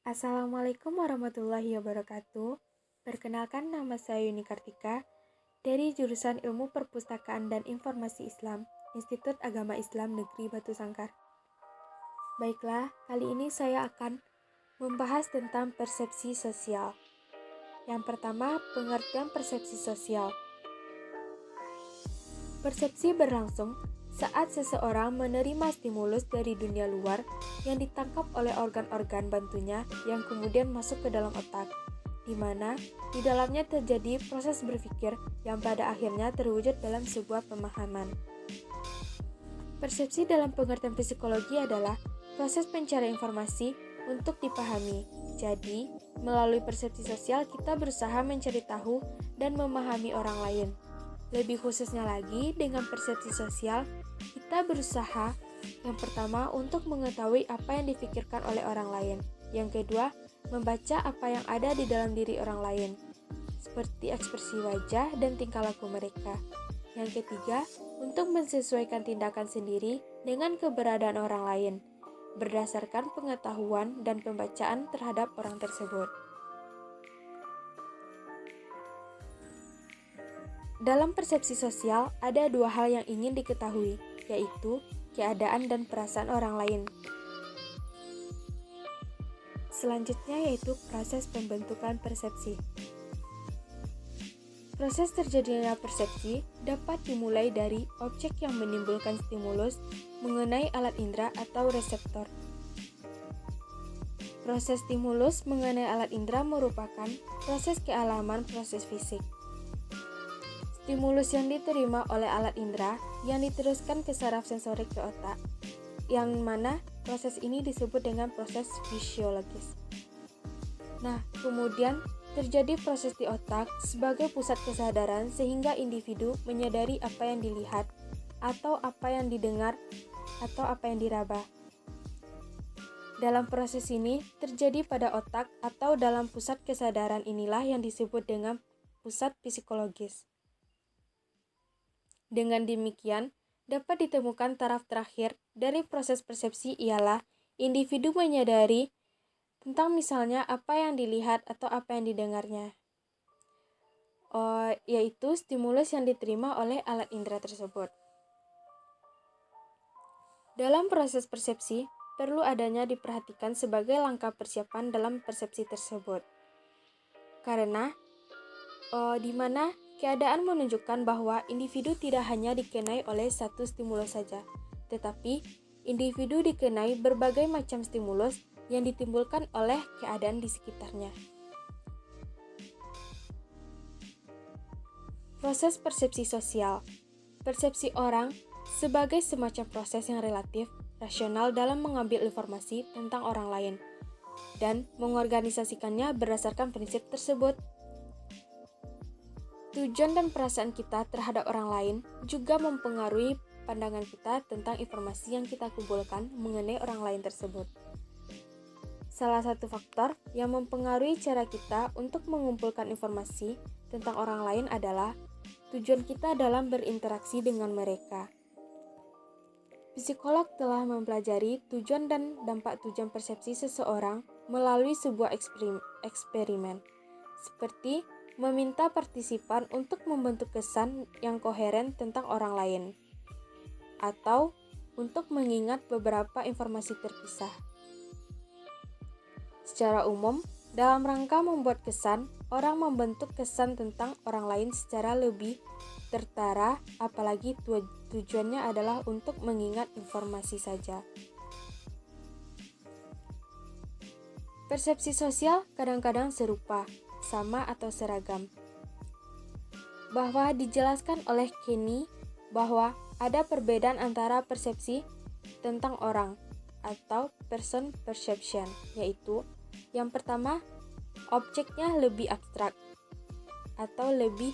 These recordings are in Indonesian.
Assalamualaikum warahmatullahi wabarakatuh. Perkenalkan, nama saya Yuni Kartika dari jurusan Ilmu Perpustakaan dan Informasi Islam, Institut Agama Islam Negeri Batu Sangkar. Baiklah, kali ini saya akan membahas tentang persepsi sosial. Yang pertama, pengertian persepsi sosial. Persepsi berlangsung saat seseorang menerima stimulus dari dunia luar yang ditangkap oleh organ-organ bantunya yang kemudian masuk ke dalam otak, di mana di dalamnya terjadi proses berpikir yang pada akhirnya terwujud dalam sebuah pemahaman. Persepsi dalam pengertian psikologi adalah proses pencarian informasi untuk dipahami. Jadi, melalui persepsi sosial kita berusaha mencari tahu dan memahami orang lain. Lebih khususnya lagi, dengan persepsi sosial, kita berusaha yang pertama untuk mengetahui apa yang dipikirkan oleh orang lain. Yang kedua, membaca apa yang ada di dalam diri orang lain, seperti ekspresi wajah dan tingkah laku mereka. Yang ketiga, untuk mensesuaikan tindakan sendiri dengan keberadaan orang lain, berdasarkan pengetahuan dan pembacaan terhadap orang tersebut. Dalam persepsi sosial, ada dua hal yang ingin diketahui, yaitu keadaan dan perasaan orang lain. Selanjutnya yaitu proses pembentukan persepsi. Proses terjadinya persepsi dapat dimulai dari objek yang menimbulkan stimulus mengenai alat indera atau reseptor. Proses stimulus mengenai alat indera merupakan proses kealaman proses fisik. Stimulus yang diterima oleh alat indera yang diteruskan ke saraf sensorik ke otak, yang mana proses ini disebut dengan proses fisiologis. Nah, kemudian terjadi proses di otak sebagai pusat kesadaran sehingga individu menyadari apa yang dilihat, atau apa yang didengar, atau apa yang diraba. Dalam proses ini terjadi pada otak atau dalam pusat kesadaran inilah yang disebut dengan pusat psikologis. Dengan demikian, dapat ditemukan taraf terakhir dari proses persepsi ialah individu menyadari tentang misalnya apa yang dilihat atau apa yang didengarnya, yaitu stimulus yang diterima oleh alat indera tersebut. Dalam proses persepsi, perlu adanya diperhatikan sebagai langkah persiapan dalam persepsi tersebut. Karena di mana keadaan menunjukkan bahwa individu tidak hanya dikenai oleh satu stimulus saja, tetapi individu dikenai berbagai macam stimulus yang ditimbulkan oleh keadaan di sekitarnya. Proses persepsi sosial. Persepsi orang sebagai semacam proses yang relatif, rasional dalam mengambil informasi tentang orang lain dan mengorganisasikannya berdasarkan prinsip tersebut. Tujuan dan perasaan kita terhadap orang lain juga mempengaruhi pandangan kita tentang informasi yang kita kumpulkan mengenai orang lain tersebut. Salah satu faktor yang mempengaruhi cara kita untuk mengumpulkan informasi tentang orang lain adalah tujuan kita dalam berinteraksi dengan mereka. Psikolog telah mempelajari tujuan dan dampak tujuan persepsi seseorang melalui sebuah eksperimen, seperti meminta partisipan untuk membentuk kesan yang koheren tentang orang lain, atau untuk mengingat beberapa informasi terpisah. Secara umum, dalam rangka membuat kesan, orang membentuk kesan tentang orang lain secara lebih tertara, apalagi tujuannya adalah untuk mengingat informasi saja. Persepsi sosial kadang-kadang serupa, sama atau seragam. Bahwa dijelaskan oleh Kenny bahwa ada perbedaan antara persepsi tentang orang atau person perception, yaitu yang pertama, objeknya lebih abstrak atau lebih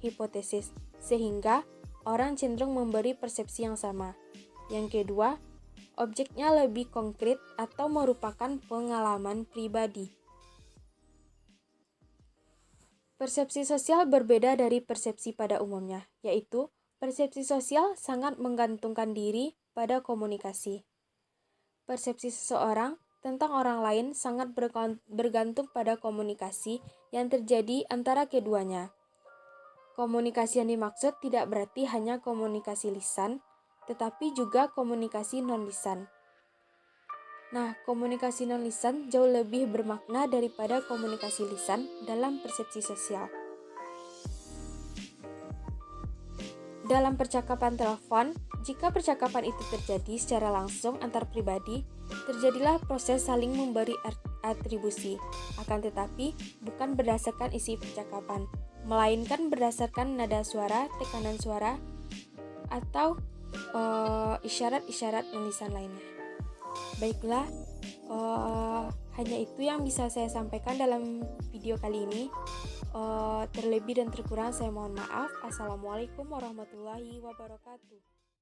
hipotesis, sehingga orang cenderung memberi persepsi yang sama. Yang kedua, objeknya lebih konkret atau merupakan pengalaman pribadi. Persepsi sosial berbeda dari persepsi pada umumnya, yaitu persepsi sosial sangat menggantungkan diri pada komunikasi. Persepsi seseorang tentang orang lain sangat bergantung pada komunikasi yang terjadi antara keduanya. Komunikasi yang dimaksud tidak berarti hanya komunikasi lisan, tetapi juga komunikasi non-lisan. Nah, komunikasi non-lisan jauh lebih bermakna daripada komunikasi lisan dalam persepsi sosial. Dalam percakapan telepon, jika percakapan itu terjadi secara langsung antar pribadi, terjadilah proses saling memberi atribusi. Akan tetapi, bukan berdasarkan isi percakapan, melainkan berdasarkan nada suara, tekanan suara, atau isyarat-isyarat non-lisan lainnya. Baiklah, hanya itu yang bisa saya sampaikan dalam video kali ini. Terlebih dan terkurang saya mohon maaf. Assalamualaikum warahmatullahi wabarakatuh.